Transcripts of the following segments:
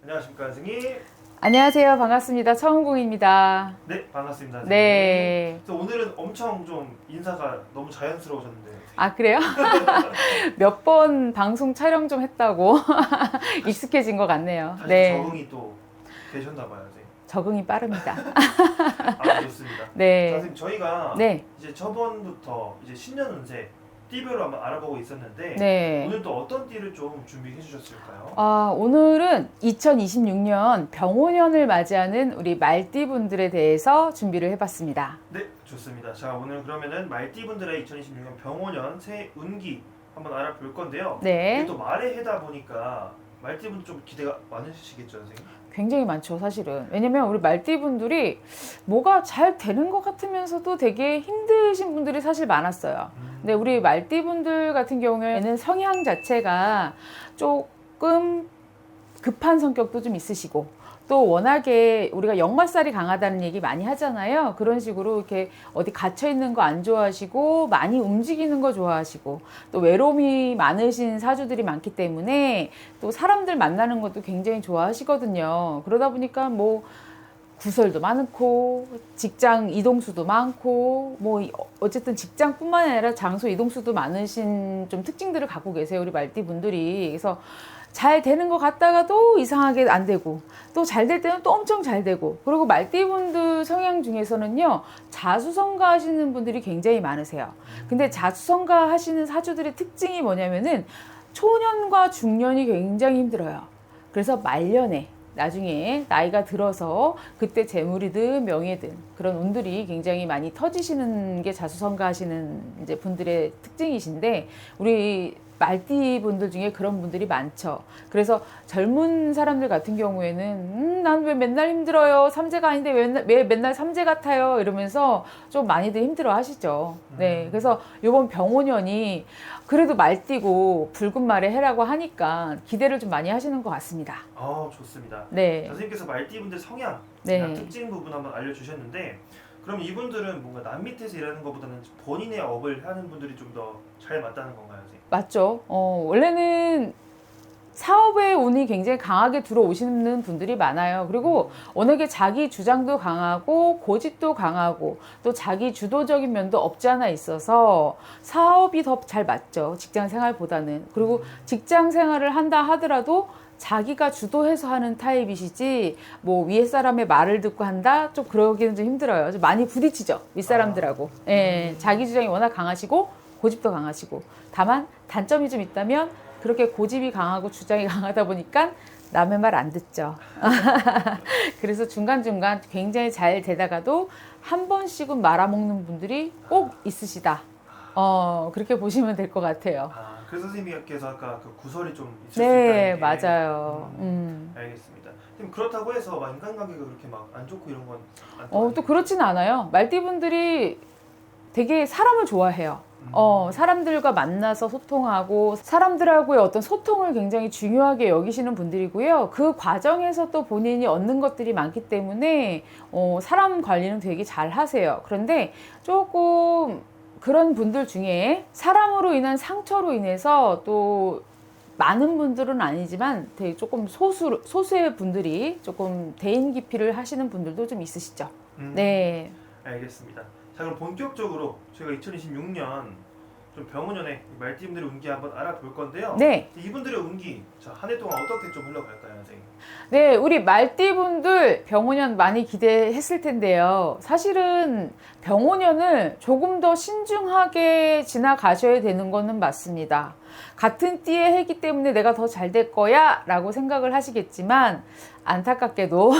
안녕하십니까 선생님. 안녕하세요. 반갑습니다. 처음공입니다. 네, 반갑습니다 선생님. 네. 그래서 오늘은 엄청 좀 인사가 너무 자연스러우셨는데. 아, 그래요? 몇 번 방송 촬영 좀 했다고 익숙해진 것 같네요. 다시 네. 적응이 또 되셨나 봐요 선생님. 적응이 빠릅니다. 아, 좋습니다. 네. 자, 선생님 저희가 네. 이제 저번부터 이제 신년 운세 띠별로 한번 알아보고 있었는데 네. 오늘 또 어떤 띠를 좀 준비해 주셨을까요? 오늘은 2026년 병오년을 맞이하는 우리 말띠 분들에 대해서 준비를 해봤습니다. 네, 좋습니다. 자, 오늘 그러면은 말띠분들의 2026년 병오년 새 운기 한번 알아볼 건데요. 네. 이게 또 말에 해다 보니까 말띠분들 좀 기대가 많으시겠죠, 선생님? 굉장히 많죠, 사실은. 왜냐면 우리 말띠 분들이 뭐가 잘 되는 것 같으면서도 되게 힘드신 분들이 사실 많았어요. 근데 우리 말띠 분들 같은 경우에는 성향 자체가 조금 급한 성격도 좀 있으시고, 또 워낙에 우리가 역마살이 강하다는 얘기 많이 하잖아요. 그런 식으로 이렇게 어디 갇혀 있는 거 안 좋아하시고 많이 움직이는 거 좋아하시고, 또 외로움이 많으신 사주들이 많기 때문에 또 사람들 만나는 것도 굉장히 좋아하시거든요. 그러다 보니까 뭐 구설도 많고 직장 이동수도 많고 뭐 어쨌든 직장뿐만 아니라 장소 이동수도 많으신 좀 특징들을 갖고 계세요, 우리 말띠 분들이. 그래서 잘 되는 것 같다가도 이상하게 안 되고, 또 잘 될 때는 또 엄청 잘 되고. 그리고 말띠 분들 성향 중에서는요, 자수성가 하시는 분들이 굉장히 많으세요. 근데 자수성가 하시는 사주들의 특징이 뭐냐면은 초년과 중년이 굉장히 힘들어요. 그래서 말년에 나중에 나이가 들어서 그때 재물이든 명예든 그런 운들이 굉장히 많이 터지시는 게 자수성가 하시는 이제 분들의 특징이신데, 우리 말띠 분들 중에 그런 분들이 많죠. 그래서 젊은 사람들 같은 경우에는 난 왜 맨날 힘들어요, 삼재가 아닌데 왜 맨날 삼재 같아요, 이러면서 좀 많이들 힘들어 하시죠. 네, 그래서 이번 병오년이 그래도 말띠고 붉은 말에 해라고 하니까 기대를 좀 많이 하시는 것 같습니다. 좋습니다. 네. 선생님께서 말띠분들 성향, 네. 특징 부분 한번 알려주셨는데 그럼 이분들은 뭔가 남 밑에서 일하는 것보다는 본인의 업을 하는 분들이 좀 더 잘 맞다는 건가요, 선생님? 맞죠. 원래는 사업의 운이 굉장히 강하게 들어오시는 분들이 많아요. 그리고 워낙에 자기 주장도 강하고 고집도 강하고 또 자기 주도적인 면도 없지 않아 있어서 사업이 더 잘 맞죠, 직장 생활보다는. 그리고 직장 생활을 한다 하더라도 자기가 주도해서 하는 타입이시지, 뭐 위에 사람의 말을 듣고 한다, 좀 그러기는 좀 힘들어요. 좀 많이 부딪히죠, 윗사람들하고. 예, 자기 주장이 워낙 강하시고 고집도 강하시고. 다만 단점이 좀 있다면 그렇게 고집이 강하고 주장이 강하다 보니까 남의 말 안 듣죠. 그래서 중간중간 굉장히 잘 되다가도 한 번씩은 말아먹는 분들이 꼭 있으시다. 그렇게 보시면 될 것 같아요. 그래서 선생님께서 아까 그 구설이 좀 있을 수 네, 있다는 게. 맞아요. 알겠습니다. 그럼 그렇다고 해서 막 인간관계가 그렇게 막 안 좋고 이런 건 또 그렇진 않아요. 말띠분들이 되게 사람을 좋아해요. 사람들과 만나서 소통하고 사람들하고의 어떤 소통을 굉장히 중요하게 여기시는 분들이고요. 그 과정에서 또 본인이 얻는 것들이 많기 때문에 사람 관리는 되게 잘 하세요. 그런데 조금 그런 분들 중에 사람으로 인한 상처로 인해서 또 많은 분들은 아니지만 되게 조금 소수의 분들이 조금 대인 기피를 하시는 분들도 좀 있으시죠. 네. 알겠습니다. 자, 그럼 본격적으로 저희가 2026년 좀 병오년에 말띠분들의 운기 한번 알아볼 건데요. 네. 이분들의 운기, 한 해 동안 어떻게 좀 흘러갈까요, 선생님? 네, 우리 말띠분들 병오년 많이 기대했을 텐데요. 사실은 병오년을 조금 더 신중하게 지나가셔야 되는 거는 맞습니다. 같은 띠의 해기 때문에 내가 더 잘 될 거야 라고 생각을 하시겠지만, 안타깝게도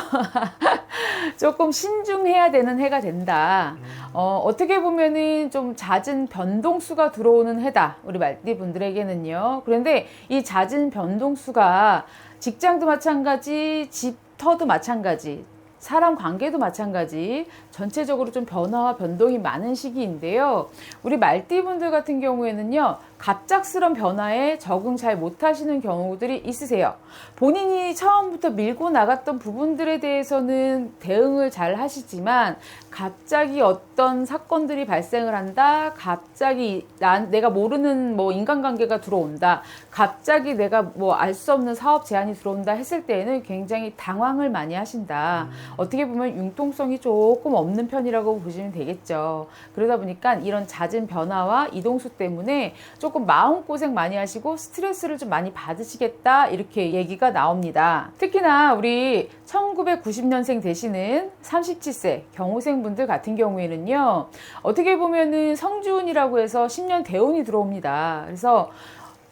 조금 신중해야 되는 해가 된다. 어떻게 보면은 좀 잦은 변동수가 들어오는 해다, 우리 말띠 분들에게는요. 그런데 이 잦은 변동수가 직장도 마찬가지, 집터도 마찬가지, 사람 관계도 마찬가지, 전체적으로 좀 변화와 변동이 많은 시기인데요. 우리 말띠분들 같은 경우에는요, 갑작스런 변화에 적응 잘 못하시는 경우들이 있으세요. 본인이 처음부터 밀고 나갔던 부분들에 대해서는 대응을 잘 하시지만 갑자기 어떤 사건들이 발생을 한다, 갑자기 내가 모르는 뭐 인간관계가 들어온다, 갑자기 내가 뭐 알 수 없는 사업 제안이 들어온다 했을 때에는 굉장히 당황을 많이 하신다. 어떻게 보면 융통성이 조금 없는 편이라고 보시면 되겠죠. 그러다 보니까 이런 잦은 변화와 이동수 때문에 조금 마음고생 많이 하시고 스트레스를 좀 많이 받으시겠다, 이렇게 얘기가 나옵니다. 특히나 우리 1990년생 되시는 37세 경호생분들 같은 경우에는요, 어떻게 보면은 성주운이라고 해서 10년 대운이 들어옵니다. 그래서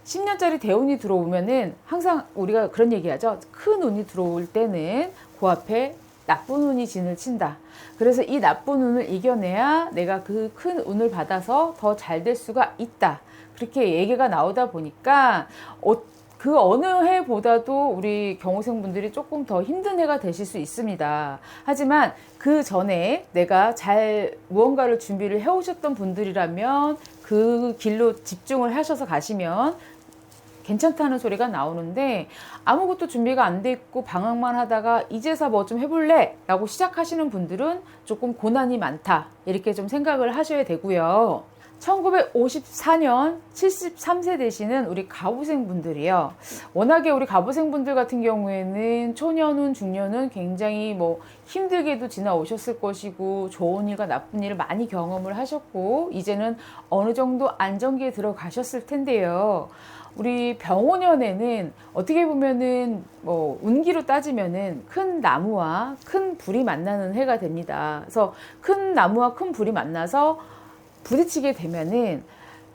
10년짜리 대운이 들어오면은 항상 우리가 그런 얘기 하죠. 큰 운이 들어올 때는 그 앞에 나쁜 운이 진을 친다. 그래서 이 나쁜 운을 이겨내야 내가 그 큰 운을 받아서 더 잘 될 수가 있다. 그렇게 얘기가 나오다 보니까 그 어느 해보다도 우리 경호생분들이 조금 더 힘든 해가 되실 수 있습니다. 하지만 그 전에 내가 잘 무언가를 준비를 해오셨던 분들이라면 그 길로 집중을 하셔서 가시면 괜찮다는 소리가 나오는데, 아무것도 준비가 안 돼 있고 방황만 하다가 이제서 뭐 좀 해볼래? 라고 시작하시는 분들은 조금 고난이 많다, 이렇게 좀 생각을 하셔야 되고요. 1954년 73세 되시는 우리 갑오생 분들이요. 워낙에 우리 갑오생 분들 같은 경우에는 초년운, 중년운 굉장히 뭐 힘들게도 지나오셨을 것이고 좋은 일과 나쁜 일을 많이 경험을 하셨고 이제는 어느 정도 안정기에 들어가셨을 텐데요. 우리 병오년에는 어떻게 보면은 뭐 운기로 따지면은 큰 나무와 큰 불이 만나는 해가 됩니다. 그래서 큰 나무와 큰 불이 만나서 부딪히게 되면은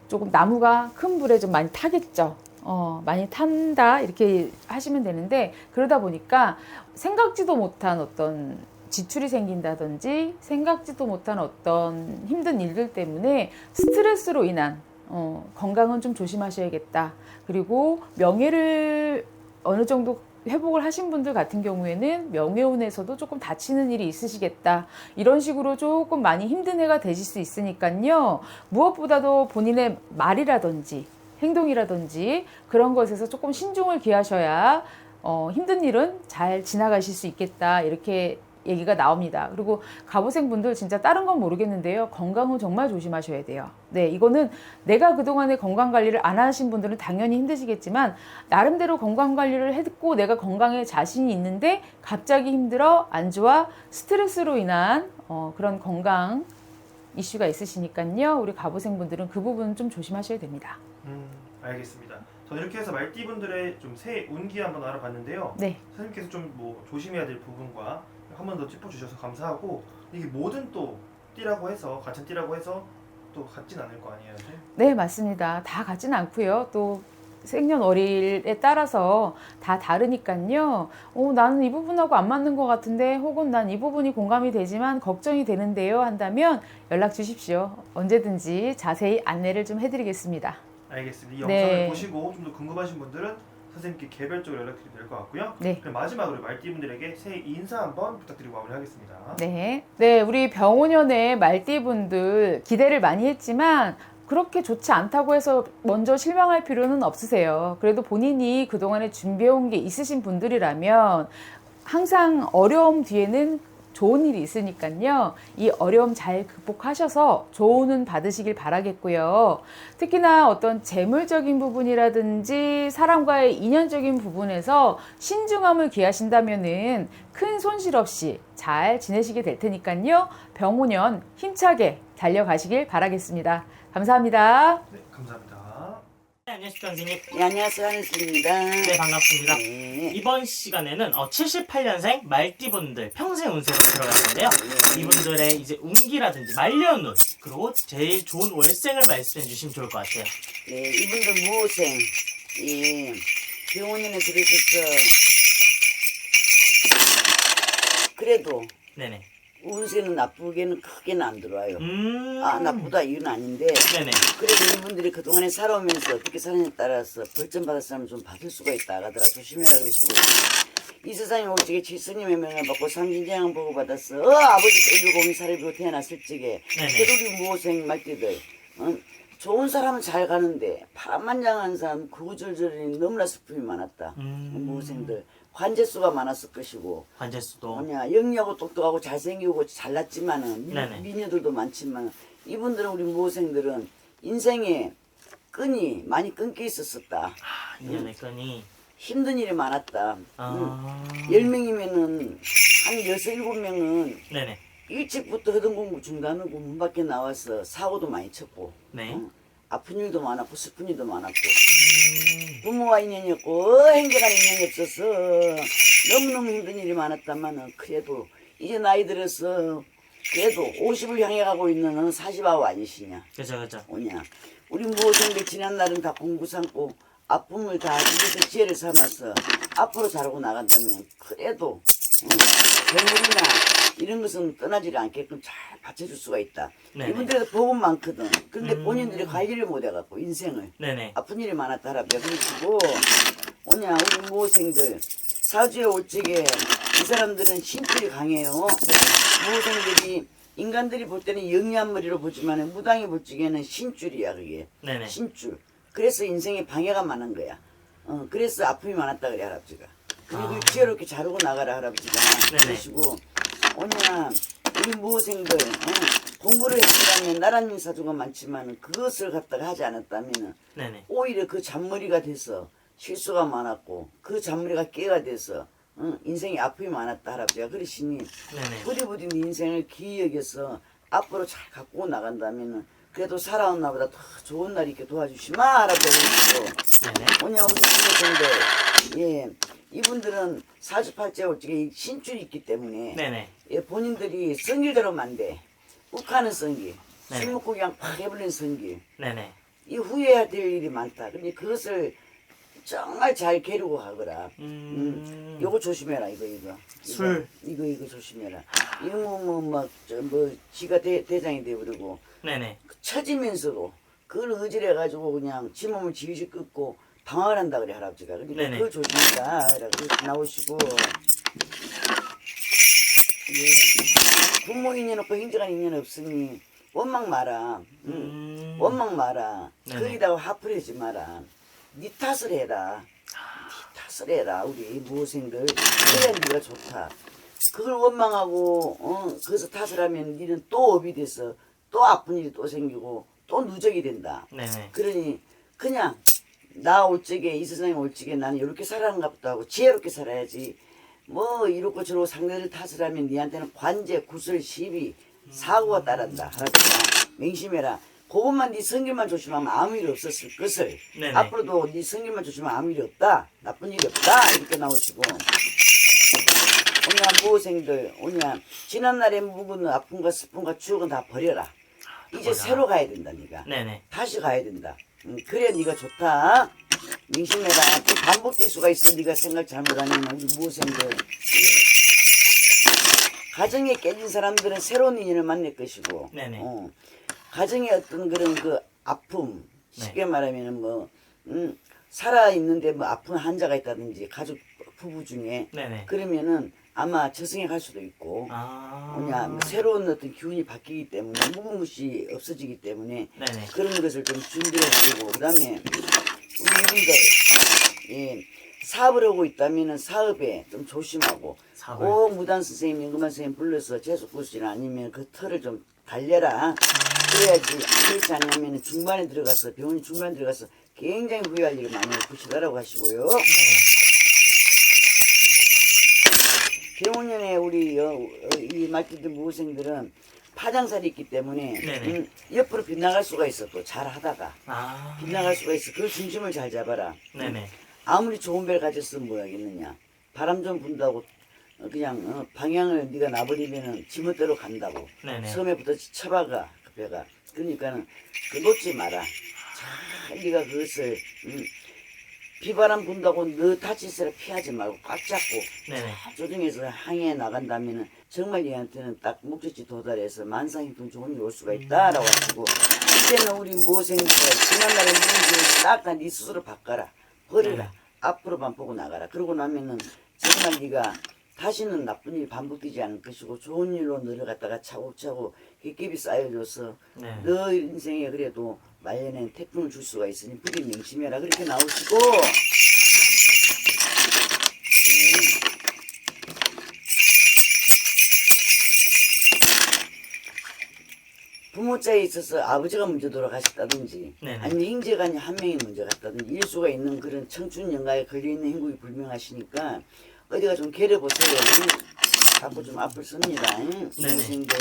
조금 나무가 큰 불에 좀 많이 타겠죠. 많이 탄다, 이렇게 하시면 되는데, 그러다 보니까 생각지도 못한 어떤 지출이 생긴다든지 생각지도 못한 어떤 힘든 일들 때문에 스트레스로 인한 건강은 좀 조심하셔야겠다. 그리고 명예를 어느 정도 회복을 하신 분들 같은 경우에는 명예운에서도 조금 다치는 일이 있으시겠다. 이런 식으로 조금 많이 힘든 해가 되실 수 있으니까요. 무엇보다도 본인의 말이라든지 행동이라든지 그런 것에서 조금 신중을 기하셔야 힘든 일은 잘 지나가실 수 있겠다, 이렇게 얘기가 나옵니다. 그리고 갑오생 분들 진짜 다른 건 모르겠는데요, 건강은 정말 조심하셔야 돼요. 네, 이거는 내가 그동안에 건강관리를 안 하신 분들은 당연히 힘드시겠지만 나름대로 건강관리를 했고 내가 건강에 자신이 있는데 갑자기 힘들어, 안 좋아, 스트레스로 인한 그런 건강 이슈가 있으시니까요. 우리 갑오생 분들은 그 부분 좀 조심하셔야 됩니다. 알겠습니다. 저 이렇게 해서 말띠분들의 좀 새 운기 한번 알아봤는데요. 네. 선생님께서 좀 뭐 조심해야 될 부분과 한 번 더 짚어주셔서 감사하고, 이게 뭐든 또 띠라고 해서 같은 띠라고 해서 또 같진 않을 거 아니에요, 선생님? 네, 맞습니다. 다 같진 않고요. 또 생년월일에 따라서 다 다르니까요. 나는 이 부분하고 안 맞는 것 같은데, 혹은 난 이 부분이 공감이 되지만 걱정이 되는데요 한다면 연락 주십시오. 언제든지 자세히 안내를 좀 해드리겠습니다. 알겠습니다. 이 영상을 네. 보시고 좀 더 궁금하신 분들은 선생님께 개별적으로 연락드리면 될 것 같고요. 네. 그럼 마지막으로 말띠분들에게 새해 인사 한번 부탁드리고 마무리하겠습니다. 네, 우리 병오년의 말띠분들 기대를 많이 했지만 그렇게 좋지 않다고 해서 먼저 실망할 필요는 없으세요. 그래도 본인이 그동안에 준비해온 게 있으신 분들이라면 항상 어려움 뒤에는 좋은 일이 있으니까요. 이 어려움 잘 극복하셔서 좋은 운 받으시길 바라겠고요. 특히나 어떤 재물적인 부분이라든지 사람과의 인연적인 부분에서 신중함을 기하신다면은 큰 손실 없이 잘 지내시게 될 테니까요. 병오년 힘차게 달려가시길 바라겠습니다. 감사합니다. 네, 감사합니다. 네, 안녕하십니까 선생님. 네, 안녕하세요. 한혜수입니다. 네, 반갑습니다. 네. 이번 시간에는 78년생 말띠분들 평생 운세로 들어갈 텐데요. 이분들의 이제 운기라든지 말년운, 그리고 제일 좋은 월생을 말씀해 주시면 좋을 것 같아요. 네, 이분들 무호생, 병원에 들으셔서 그래도 네네. 운세는 나쁘게는 크게는 안 들어와요. 아, 나쁘다 이유는 아닌데 네네. 그래도 이분들이 그동안에 살아오면서 어떻게 사느냐에 따라서 벌점 받을 사람은 좀 받을 수가 있다 하더라. 조심해라 그러시고 이 세상에 올 적에 칠스님의 명을 받고 삼진재앙 보고 받았어. 아버지 일곱이 사례비로 태어났을 적에 그래도 우리 무호생 말띠들 좋은 사람은 잘 가는데 파란만장한 사람 구구절절이 너무나 슬픔이 많았다. 무호생들 관제수가 많았을 것이고 관제수도. 뭐냐 영리하고 똑똑하고 잘생기고 잘났지만은 네네. 미녀들도 많지만 이분들은 우리 무호생들은 인생에 끈이 많이 끊겨 있었었다. 인연의 끈이. 힘든 일이 많았다. 아. 10명이면은 한 6, 7명은 네네. 일찍부터 하던 공부 중단하고 문 밖에 나와서 사고도 많이 쳤고 네. 아픈 일도 많았고 슬픈 일도 많았고 부모와 인연이 없고 행정한 인연이 없어서 너무너무 힘든 일이 많았다마는 그래도 이제 나이 들어서 그래도 50을 향해 가고 있는 40아우 아니시냐. 그죠. 뭐냐 우리 모생들 지난 날은 다 공부 삼고 아픔을 다 이겨서 지혜를 삼아서 앞으로 잘하고 나간다면 그래도 괴물이나 이런 것은 떠나지 않게끔 잘 받쳐줄 수가 있다. 네네. 이분들도 복은 많거든. 근데 본인들이 관리를 못해갖고 인생을 네네. 아픈 일이 많았다 할아버지가 그러시고 뭐냐 우리 모생들 사주에 올 적에 이 사람들은 신줄이 강해요. 모생들이 인간들이 볼 때는 영리한 머리로 보지만 무당이 볼 적에는 신줄이야 그게. 네네. 신줄. 그래서 인생에 방해가 많은 거야. 그래서 아픔이 많았다 그래 할아버지가. 그리고 지혜롭게 자르고 나가라 할아버지가. 네네. 그러시고 뭐냐 우리 모생들 공부를 했다면 나라님 사주가 많지만 그것을 갖다가 하지 않았다면 네네. 오히려 그 잔머리가 돼서 실수가 많았고 그 잔머리가 깨가 돼서 인생에 아픔이 많았다 할아버지가 그러시니 네네. 부디부디 네 인생을 귀히 여겨서 앞으로 잘 갖고 나간다면 그래도 살아온 나보다 더 좋은 날이 있게 도와주시마 할아버지가 그러시고 네네. 뭐냐 우리 친구들 예 이분들은 사주팔자에 올 적에 신줄이 있기 때문에 네네. 예, 본인들이 성길대로만 안 돼. 욱하는 성길. 네네. 술 먹고 그냥 팍 해버리는 성길. 네네. 이 후회해야 될 일이 많다. 근데 그것을 정말 잘 게르고 가거라. 요거 조심해라 이거. 술. 이거 조심해라. 이거 지가 대장이 돼버리고 네네. 처지면서도 그걸 의지해가지고 그냥 지 몸을 지휘시 끊고 방황을 한다 그래 할아버지가. 그러니까 네네. 그걸 조심해라. 그렇게 나오시고 예. 부모 인연 없고 행정한 인연 없으니 원망 마라. 원망 마라. 네네. 거기다가 화풀이하지 마라. 네 탓을 해라. 네 탓을 해라. 우리 무호생들. 그래야 네가 좋다. 그걸 원망하고 거기서 탓을 하면 니는 또 업이 돼서 또 아픈 일이 또 생기고 또 누적이 된다. 네네. 그러니 그냥 나 올 적에 이 세상에 올 적에 나는 이렇게 살아간가 보다 하고 지혜롭게 살아야지. 뭐 이렇고 저렇고 상대를 탓을 하면 니한테는 관제, 구설, 시비, 사고가 따른다. 할아버지가 맹심해라. 그것만 네 성질만 조심하면 아무 일 없었을 것을 네네. 앞으로도 네 성질만 조심하면 아무 일이 없다. 나쁜 일이 없다. 이렇게 나오시고 오냐 무호생들 오냐 지난날의 묵은 아픔과 슬픔과 추억은 다 버려라. 이제 버려라. 새로 가야 된다 네가. 네네. 다시 가야 된다. 그래 네가 좋다. 민심해라. 또 반복될 수가 있어. 네가 생각 잘못하면 우리 무호생들. 가정에 깨진 사람들은 새로운 인연을 만날 것이고 네네. 가정에 어떤 그런 그 아픔 네. 쉽게 말하면 뭐 살아있는데 뭐 아픈 환자가 있다든지 가족 부부 중에 네네. 그러면은 아마 저승에 갈 수도 있고 뭐냐 뭐 새로운 어떤 기운이 바뀌기 때문에 묵은 것이 없어지기 때문에 네네. 그런 것을 좀 준비해가지고 그다음에 우리 이분들 예, 사업을 하고 있다면은 사업에 좀 조심하고 사업을. 꼭 무단 선생님, 연금한 선생님 불러서 재수구시나 아니면 그 털을 좀 달려라. 그래야지 그렇지 않으면 중반에 들어가서 병원 중반에 들어가서 굉장히 후회할 일이 많이 보시더라고 하시고요. 병원년에 우리 이 말띠들 무호생들은 파장살이 있기 때문에 네네. 옆으로 빗나갈 수가 있어. 또 잘하다가 아. 빗나갈 수가 있어. 그 중심을 잘 잡아라. 네네. 아무리 좋은 배를 가졌으면 뭐하겠느냐. 바람 좀 분다고 그냥 방향을 네가 놔버리면은 지멋대로 간다고. 네네. 섬에부터 쳐박아 그 배가. 그러니까는 그 놓지 마라. 잘 네가 그것을 비바람 분다고 너 다치스를 피하지 말고 꽉 잡고 네네. 잘 조정해서 항해에 나간다면은 정말 얘한테는 딱 목적지 도달해서 만상이돈 좋은 일 올 수가 있다라고 하시고 이제는 우리 모생들 지난날에 무슨 딱네 스스로 바꿔라 버려라. 네. 앞으로만 보고 나가라. 그러고 나면은 정말 네가 다시는 나쁜 일이 반복되지 않을 것이고 좋은 일로 너를 갖다가 차곡차곡 깃깃이 쌓여줘서 네. 너 인생에 그래도 말년엔 태풍을 줄 수가 있으니 부디 명심해라 그렇게 나오시고 부모자에 있어서 아버지가 먼저 돌아가셨다든지 네네. 아니면 형제간이 한 명이 먼저 갔다든지 일수가 있는 그런 청춘 연가에 걸려있는 행복이 불명하시니까 어디가 좀 괴려보세요. 자꾸 좀 앞을 씁니다. 동생들.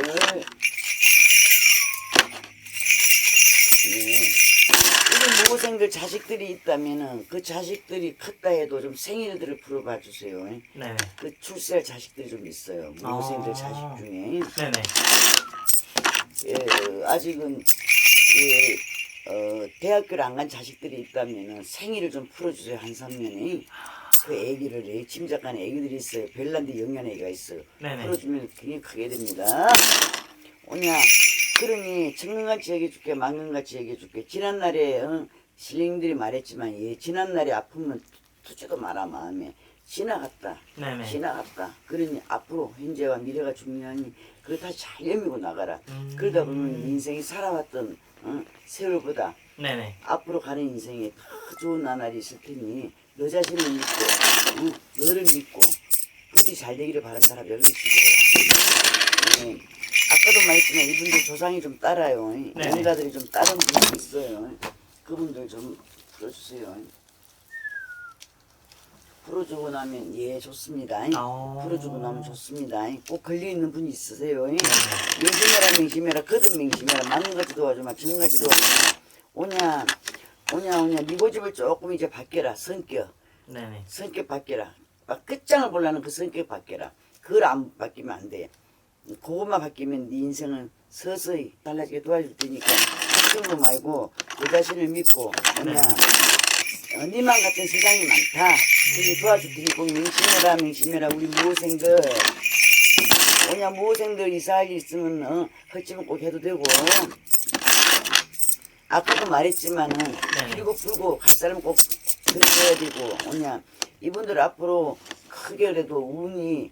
이런 모생들 자식들이 있다면은 그 자식들이 컸다 해도 좀 생일들을 풀어봐 주세요. 네네. 그 출세할 자식들이 좀 있어요. 모생들 자식 중에. 네네. 예, 아직은 대학교를 안 간 자식들이 있다면은 생일을 좀 풀어주세요. 한 3년에 그 애기를 침작하는 애기들이 있어요. 벨란드 영양 애기가 있어요. 네네. 풀어주면 굉장히 크게 됩니다. 오냐 그러니 청년같이 얘기해줄게 망년같이 얘기해줄게 지난날에 신령들이 말했지만 지난날의 아픔은 투지도 마라 마음에 지나갔다. 네네. 지나갔다. 그러니 앞으로 현재와 미래가 중요하니 그걸 다시 잘 여미고 나가라. 그러다 보면 인생이 살아왔던 세월보다 네네. 앞으로 가는 인생에 더 좋은 나날이 있을 테니 너 자신을 믿고 너를 믿고 부디 잘 되기를 바란다라 별로시고 아까도 말했지만 이분들 조상이 좀 따라요. 영가들이 좀 다른 분이 있어요. 그분들 좀 풀어주세요. 풀어주고 나면 예 좋습니다. 풀어주고 나면 좋습니다. 꼭 걸려있는 분이 있으세요. 명심해라 명심해라 거듭 명심해라 맞는같이 도와주마 정같이 도와주마 오냐 네 고집을 조금 이제 바뀌라 성격 네네. 성격 바뀌라 막 끝장을 보려는 그 성격 바뀌라 그걸 안 바뀌면 안 돼. 그것만 바뀌면 네 인생은 서서히 달라지게 도와줄 테니까 그런 거 말고 그 자신을 믿고 오냐 니만 같은 세상이 많다. 그니 도와줄 테니 꼭 명심해라 우리 무호생들 오냐 무호생들 이사할 일 있으면 헐집은 꼭 해도 되고 아까도 말했지만은 그리고 풀고 갈 사람 꼭 그려야 되고 오냐 이분들 앞으로 크게 그래도 운이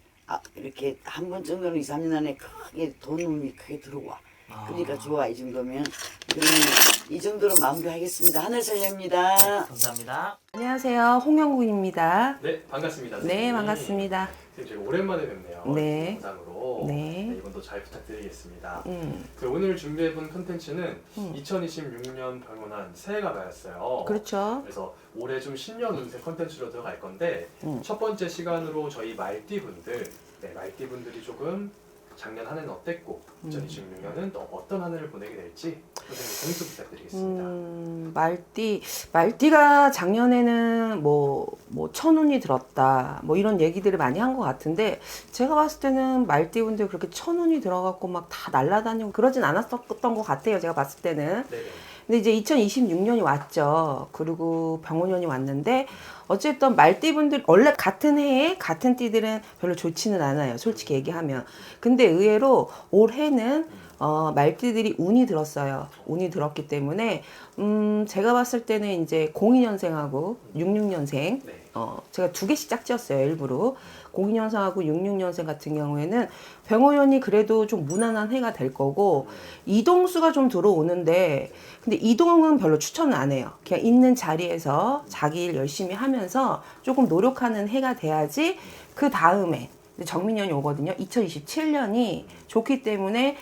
이렇게 한 번 정도는 2, 3년 안에 크게 돈 운이 크게 들어와. 그러니까 좋아 이 정도면 그러면 이 정도로 마무리하겠습니다. 하늘살려입니다. 감사합니다. 안녕하세요. 홍영국입니다. 네, 반갑습니다. 네, 선생님. 반갑습니다. 선생님, 저희가 오랜만에 뵙네요. 네. 영상으로. 네. 이번도 잘 부탁드리겠습니다. 오늘 준비해본 컨텐츠는 2026년 병원안 새해가 밝았어요. 그렇죠. 그래서 올해 좀 신년 운세 컨텐츠로 들어갈 건데 첫 번째 시간으로 저희 말띠분들, 말띠분들이 조금 작년 한 해는 어땠고 2026년은 또 어떤 한 해를 보내게 될지 선생님 공수 부탁드리겠습니다. 말띠가 작년에는 뭐 천운이 들었다 뭐 이런 얘기들을 많이 한 것 같은데 제가 봤을 때는 말띠분들 그렇게 천운이 들어갖고 막 다 날아다니고 그러진 않았었던 것 같아요. 제가 봤을 때는. 네네. 근데 이제 2026년이 왔죠. 그리고 병원년이 왔는데 어쨌든 말띠분들 원래 같은 해에 같은 띠들은 별로 좋지는 않아요. 솔직히 얘기하면. 근데 의외로 올해는 말띠들이 운이 들었어요. 운이 들었기 때문에 제가 봤을 때는 이제 02년생하고 66년생 제가 2개씩 짝지었어요. 일부러. 02년생하고 66년생 같은 경우에는 병호연이 그래도 좀 무난한 해가 될 거고 이동수가 좀 들어오는데 근데 이동은 별로 추천은 안 해요. 그냥 있는 자리에서 자기 일 열심히 하면서 조금 노력하는 해가 돼야지 그 다음에 정민년이 오거든요. 2027년이 좋기 때문에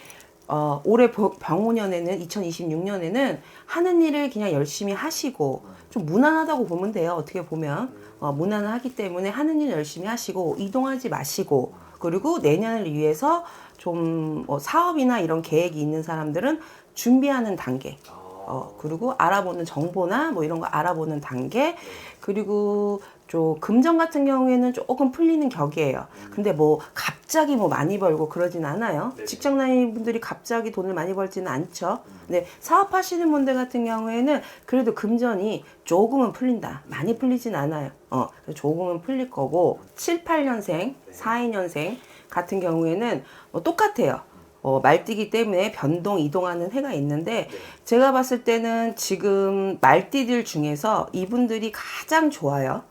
올해 병호년에는 2026년에는 하는 일을 그냥 열심히 하시고 좀 무난하다고 보면 돼요. 어떻게 보면 무난하기 때문에 하는 일 열심히 하시고 이동하지 마시고 그리고 내년을 위해서 좀 사업이나 이런 계획이 있는 사람들은 준비하는 단계 그리고 알아보는 정보나 뭐 이런 거 알아보는 단계 그리고 좀 금전 같은 경우에는 조금 풀리는 격이에요. 근데 뭐 갑자기 뭐 많이 벌고 그러진 않아요. 직장 다니는 분들이 갑자기 돈을 많이 벌지는 않죠. 근데 사업하시는 분들 같은 경우에는 그래도 금전이 조금은 풀린다. 많이 풀리진 않아요. 조금은 풀릴 거고 7, 8년생, 4, 2년생 같은 경우에는 똑같아요. 말띠기 때문에 변동 이동하는 해가 있는데 네. 제가 봤을 때는 지금 말띠들 중에서 이분들이 가장 좋아요.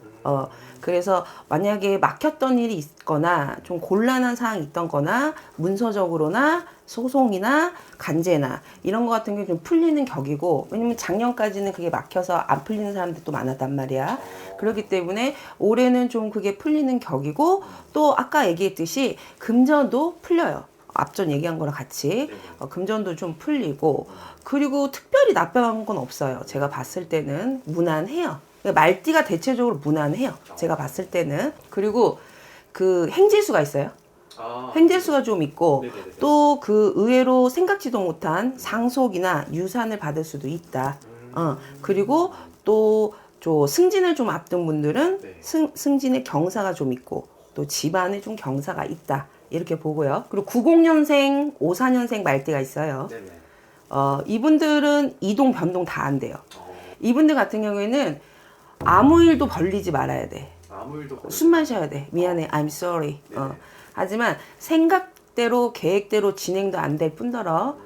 그래서 만약에 막혔던 일이 있거나 좀 곤란한 사항이 있던 거나 문서적으로나 소송이나 간제나 이런 거 같은 게 좀 풀리는 격이고, 왜냐면 작년까지는 그게 막혀서 안 풀리는 사람들도 많았단 말이야. 그렇기 때문에 올해는 좀 그게 풀리는 격이고, 또 아까 얘기했듯이 금전도 풀려요. 앞전 얘기한 거랑 같이 금전도 좀 풀리고, 그리고 특별히 나쁜 건 없어요. 제가 봤을 때는 무난해요. 말띠가 대체적으로 무난해요. 제가 봤을 때는. 그리고 그 행재수가 있어요. 행재수가 좀 있고, 네네네. 또 그 의외로 생각지도 못한 상속이나 유산을 받을 수도 있다. 그리고 또 승진을 좀 앞둔 분들은 네. 승진의 경사가 좀 있고, 또 집안에 좀 경사가 있다. 이렇게 보고요. 그리고 90년생, 54년생 말띠가 있어요. 네네. 이분들은 이동, 변동 다 안 돼요. 이분들 같은 경우에는 아무 일도 벌리지 말아야 돼. 아무 일도 숨만 쉬어야 돼. 미안해. I'm sorry. 네네. 하지만 생각대로 계획대로 진행도 안 될 뿐더러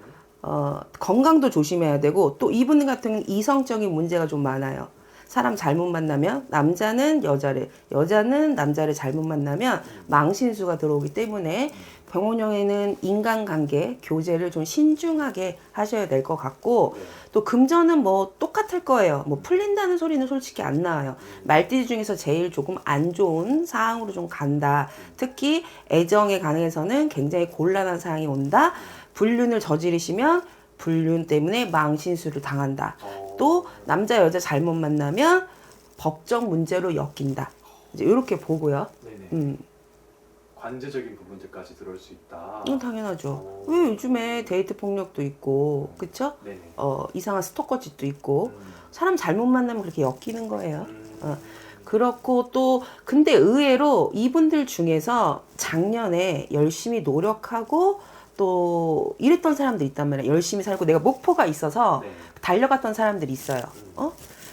건강도 조심해야 되고, 또 이분 같은 경우는 이성적인 문제가 좀 많아요. 사람 잘못 만나면, 남자는 여자를, 여자는 남자를 잘못 만나면 망신수가 들어오기 때문에 병원형에는 인간관계, 교제를 좀 신중하게 하셔야 될 것 같고, 또 금전은 뭐 똑같을 거예요. 뭐 풀린다는 소리는 솔직히 안 나와요. 말띠 중에서 제일 조금 안 좋은 사항으로 좀 간다. 특히 애정에 관해서는 굉장히 곤란한 사항이 온다. 불륜을 저지르시면 불륜 때문에 망신수를 당한다. 또 남자 여자 잘못 만나면 법적 문제로 엮인다. 이제 이렇게 보고요. 네네. 관제적인 부분들까지 들어올 수 있다. 당연하죠. 왜 요즘에 데이트 폭력도 있고, 그쵸? 네네. 이상한 스토커 짓도 있고, 사람 잘못 만나면 그렇게 엮이는 거예요. 그렇고 또 근데 의외로 이분들 중에서 작년에 열심히 노력하고 또 이랬던 사람들 있단 말이야. 열심히 살고 내가 목표가 있어서 네. 달려갔던 사람들이 있어요.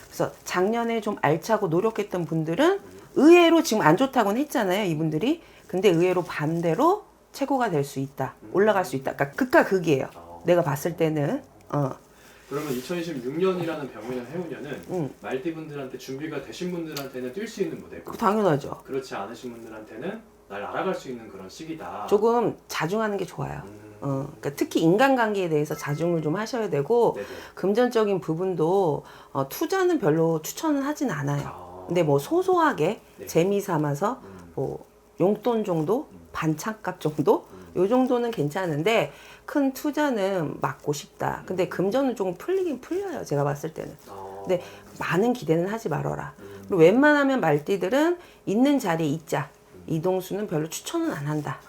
그래서 작년에 좀 알차고 노력했던 분들은 의외로 지금 안 좋다고는 했잖아요, 이분들이. 근데 의외로 반대로 최고가 될 수 있다. 올라갈 수 있다. 그러니까 극과 극이에요. 내가 봤을 때는. 그러면 2026년이라는 병면을 해오면은 말띠분들한테 준비가 되신 분들한테는 뛸 수 있는 무대고, 당연하죠. 그렇지 않으신 분들한테는 날 알아갈 수 있는 그런 시기다. 조금 자중하는 게 좋아요. 그러니까 특히 인간관계에 대해서 자중을 좀 하셔야 되고, 네네. 금전적인 부분도 투자는 별로 추천은 하진 않아요. 근데 뭐 소소하게 네. 재미 삼아서 뭐 용돈 정도, 반찬값 정도, 요 정도는 괜찮은데 큰 투자는 막고 싶다. 근데 금전은 조금 풀리긴 풀려요. 제가 봤을 때는. 근데 많은 기대는 하지 말아라. 그리고 웬만하면 말띠들은 있는 자리에 있자. 이동수는 별로 추천은 안 한다.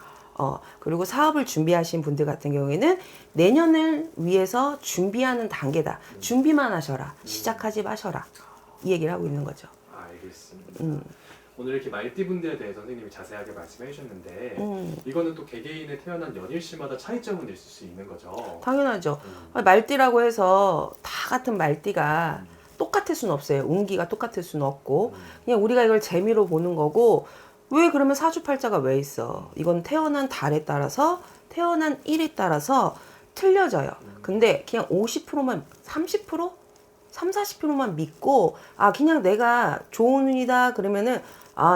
그리고 사업을 준비하신 분들 같은 경우에는 내년을 위해서 준비하는 단계다. 준비만 하셔라. 시작하지 마셔라. 이 얘기를 하고 있는 거죠. 알겠습니다. 오늘 이렇게 말띠분들에 대해 선생님이 자세하게 말씀해 주셨는데 이거는 또 개개인의 태어난 연일시마다 차이점은 있을 수 있는 거죠. 당연하죠. 말띠라고 해서 다 같은 말띠가 똑같을 수는 없어요. 운기가 똑같을 수는 없고, 그냥 우리가 이걸 재미로 보는 거고. 왜 그러면 사주팔자가 왜 있어? 이건 태어난 달에 따라서, 태어난 일에 따라서 틀려져요. 근데 그냥 50%만, 30%? 40%만 믿고, 그냥 내가 좋은 운이다 그러면은,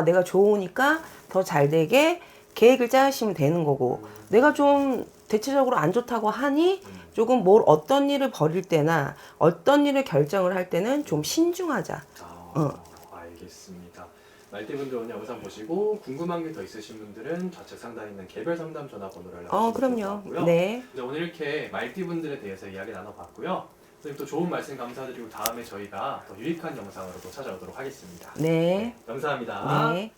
내가 좋으니까 더 잘 되게 계획을 짜시면 되는 거고, 내가 좀 대체적으로 안 좋다고 하니 조금 어떤 일을 벌일 때나 어떤 일을 결정을 할 때는 좀 신중하자. 알겠습니다. 말띠분들 오늘 영상 보시고 궁금한 게 더 있으신 분들은 좌측 상단에 있는 개별 상담 전화번호로 연락 주시면 그럼요. 좋겠고요. 네. 이제 오늘 이렇게 말띠분들에 대해서 이야기 나눠봤고요. 선생님 또 좋은 말씀 감사드리고 다음에 저희가 더 유익한 영상으로 또 찾아오도록 하겠습니다. 네. 감사합니다. 네.